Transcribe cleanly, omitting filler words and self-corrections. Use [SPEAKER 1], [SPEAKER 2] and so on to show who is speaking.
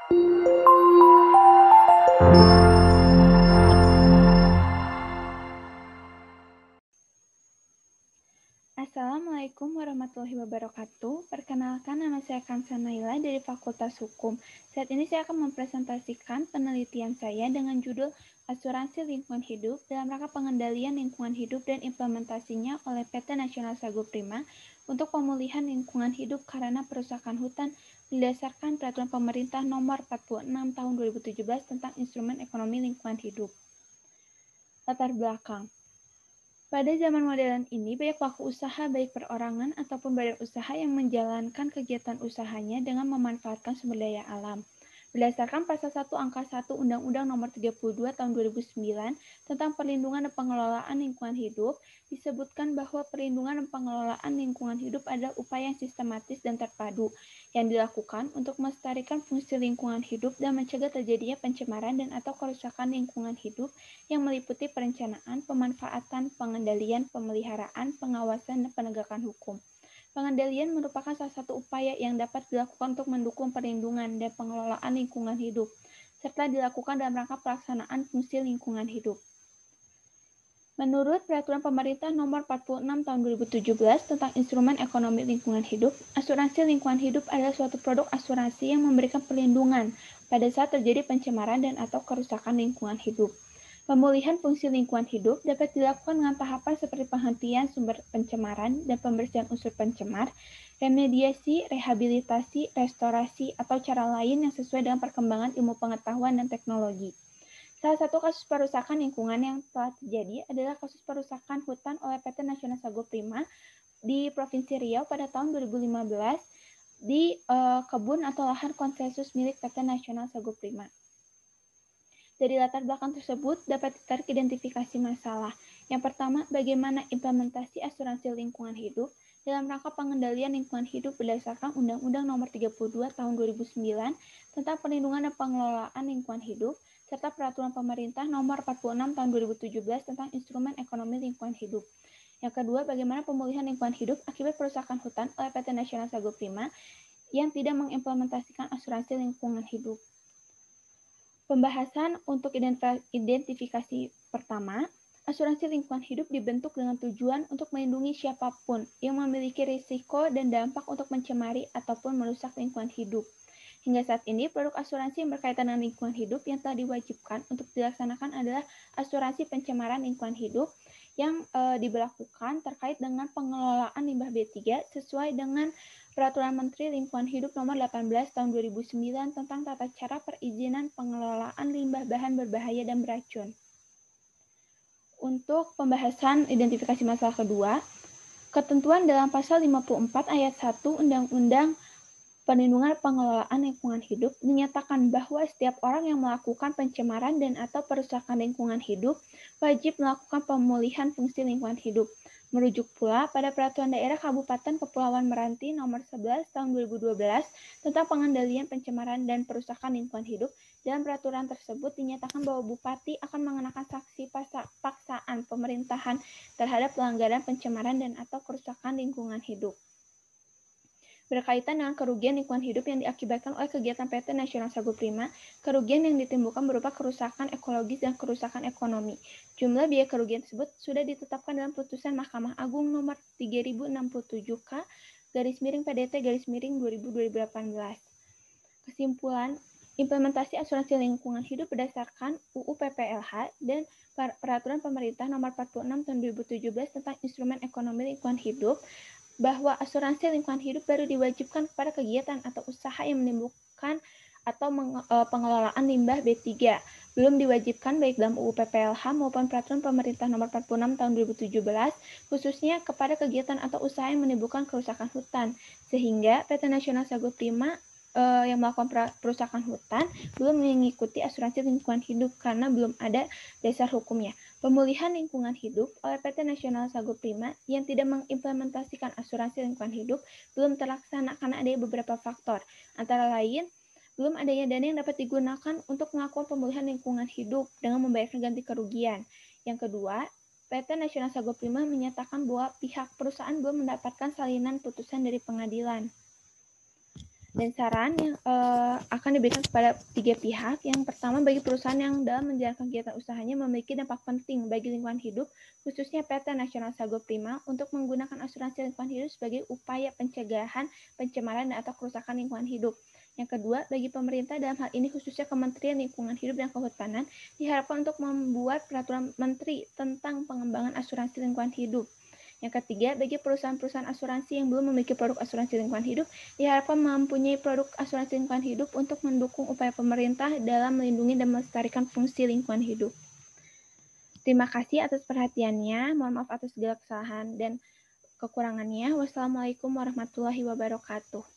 [SPEAKER 1] Assalamualaikum warahmatullahi wabarakatuh. Perkenalkan, nama saya Kansa Naila dari Fakultas Hukum. Saat ini saya akan mempresentasikan penelitian saya dengan judul Asuransi Lingkungan Hidup dalam rangka pengendalian lingkungan hidup dan implementasinya oleh PT Nasional Sago Prima untuk pemulihan lingkungan hidup karena perusakan hutan berdasarkan Peraturan Pemerintah Nomor 46 Tahun 2017 tentang Instrumen Ekonomi Lingkungan Hidup. Latar belakang. Pada zaman modern ini, banyak pelaku usaha baik perorangan ataupun badan usaha yang menjalankan kegiatan usahanya dengan memanfaatkan sumber daya alam. Berdasarkan Pasal 1 Angka 1 Undang-Undang Nomor 32 Tahun 2009 tentang Perlindungan dan Pengelolaan Lingkungan Hidup, disebutkan bahwa perlindungan dan pengelolaan lingkungan hidup adalah upaya yang sistematis dan terpadu yang dilakukan untuk melestarikan fungsi lingkungan hidup dan mencegah terjadinya pencemaran dan atau kerusakan lingkungan hidup yang meliputi perencanaan, pemanfaatan, pengendalian, pemeliharaan, pengawasan, dan penegakan hukum. Pengendalian merupakan salah satu upaya yang dapat dilakukan untuk mendukung perlindungan dan pengelolaan lingkungan hidup, serta dilakukan dalam rangka pelaksanaan fungsi lingkungan hidup. Menurut Peraturan Pemerintah Nomor 46 Tahun 2017 tentang Instrumen Ekonomi Lingkungan Hidup, asuransi lingkungan hidup adalah suatu produk asuransi yang memberikan perlindungan pada saat terjadi pencemaran dan atau kerusakan lingkungan hidup. Pemulihan fungsi lingkungan hidup dapat dilakukan dengan tahapan seperti penghentian sumber pencemaran dan pembersihan unsur pencemar, remediasi, rehabilitasi, restorasi, atau cara lain yang sesuai dengan perkembangan ilmu pengetahuan dan teknologi. Salah satu kasus perusakan lingkungan yang telah terjadi adalah kasus perusakan hutan oleh PT Nasional Sago Prima di Provinsi Riau pada tahun 2015 di kebun atau lahan konsensus milik PT Nasional Sago Prima. Dari latar belakang tersebut dapat ditarik identifikasi masalah. Yang pertama, bagaimana implementasi asuransi lingkungan hidup dalam rangka pengendalian lingkungan hidup berdasarkan Undang-Undang Nomor 32 Tahun 2009 tentang Perlindungan dan Pengelolaan Lingkungan Hidup serta Peraturan Pemerintah Nomor 46 Tahun 2017 tentang Instrumen Ekonomi Lingkungan Hidup. Yang kedua, bagaimana pemulihan lingkungan hidup akibat perusakan hutan oleh PT Nasional Sago Prima yang tidak mengimplementasikan asuransi lingkungan hidup. Pembahasan untuk identifikasi pertama, asuransi lingkungan hidup dibentuk dengan tujuan untuk melindungi siapapun yang memiliki risiko dan dampak untuk mencemari ataupun merusak lingkungan hidup. Hingga saat ini, produk asuransi yang berkaitan dengan lingkungan hidup yang telah diwajibkan untuk dilaksanakan adalah asuransi pencemaran lingkungan hidup yang diberlakukan terkait dengan pengelolaan limbah B3 sesuai dengan Peraturan Menteri Lingkungan Hidup Nomor 18 Tahun 2009 tentang tata cara perizinan pengelolaan limbah bahan berbahaya dan beracun. Untuk pembahasan identifikasi masalah kedua, ketentuan dalam Pasal 54 Ayat 1 Undang-Undang Perlindungan Pengelolaan Lingkungan Hidup menyatakan bahwa setiap orang yang melakukan pencemaran dan atau perusakan lingkungan hidup wajib melakukan pemulihan fungsi lingkungan hidup. Merujuk pula pada Peraturan Daerah Kabupaten Kepulauan Meranti Nomor 11 Tahun 2012 tentang pengendalian pencemaran dan perusakan lingkungan hidup. Dalam peraturan tersebut dinyatakan bahwa Bupati akan mengenakan sanksi paksaan pemerintahan terhadap pelanggaran pencemaran dan atau kerusakan lingkungan hidup. Berkaitan dengan kerugian lingkungan hidup yang diakibatkan oleh kegiatan PT Nasional Sago Prima, kerugian yang ditimbulkan berupa kerusakan ekologis dan kerusakan ekonomi. Jumlah biaya kerugian tersebut sudah ditetapkan dalam putusan Mahkamah Agung nomor 3067K /PDT/2018. Kesimpulan, implementasi asuransi lingkungan hidup berdasarkan UU PPLH dan Peraturan Pemerintah Nomor 46 Tahun 2017 tentang Instrumen Ekonomi Lingkungan Hidup bahwa asuransi lingkungan hidup baru diwajibkan kepada kegiatan atau usaha yang menimbulkan atau pengelolaan limbah B3. Belum diwajibkan baik dalam UU PPLH maupun Peraturan Pemerintah Nomor 46 Tahun 2017, khususnya kepada kegiatan atau usaha yang menimbulkan kerusakan hutan. Sehingga PT Nasional Sago Prima yang melakukan perusakan hutan belum mengikuti asuransi lingkungan hidup karena belum ada dasar hukumnya. Pemulihan lingkungan hidup oleh PT Nasional Sago Prima yang tidak mengimplementasikan asuransi lingkungan hidup belum terlaksana karena ada beberapa faktor, antara lain belum adanya dana yang dapat digunakan untuk melakukan pemulihan lingkungan hidup dengan membayarkan ganti kerugian. Yang kedua, PT Nasional Sago Prima menyatakan bahwa pihak perusahaan belum mendapatkan salinan putusan dari pengadilan. Dan saran yang akan diberikan kepada 3 pihak. Yang pertama, bagi perusahaan yang dalam menjalankan kegiatan usahanya memiliki dampak penting bagi lingkungan hidup, khususnya PT Nasional Sago Prima, untuk menggunakan asuransi lingkungan hidup sebagai upaya pencegahan pencemaran atau kerusakan lingkungan hidup. Yang kedua, bagi pemerintah dalam hal ini khususnya Kementerian Lingkungan Hidup dan Kehutanan, diharapkan untuk membuat peraturan menteri tentang pengembangan asuransi lingkungan hidup. Yang ketiga, bagi perusahaan-perusahaan asuransi yang belum memiliki produk asuransi lingkungan hidup, diharapkan mempunyai produk asuransi lingkungan hidup untuk mendukung upaya pemerintah dalam melindungi dan melestarikan fungsi lingkungan hidup. Terima kasih atas perhatiannya. Mohon maaf atas segala kesalahan dan kekurangannya. Wassalamualaikum warahmatullahi wabarakatuh.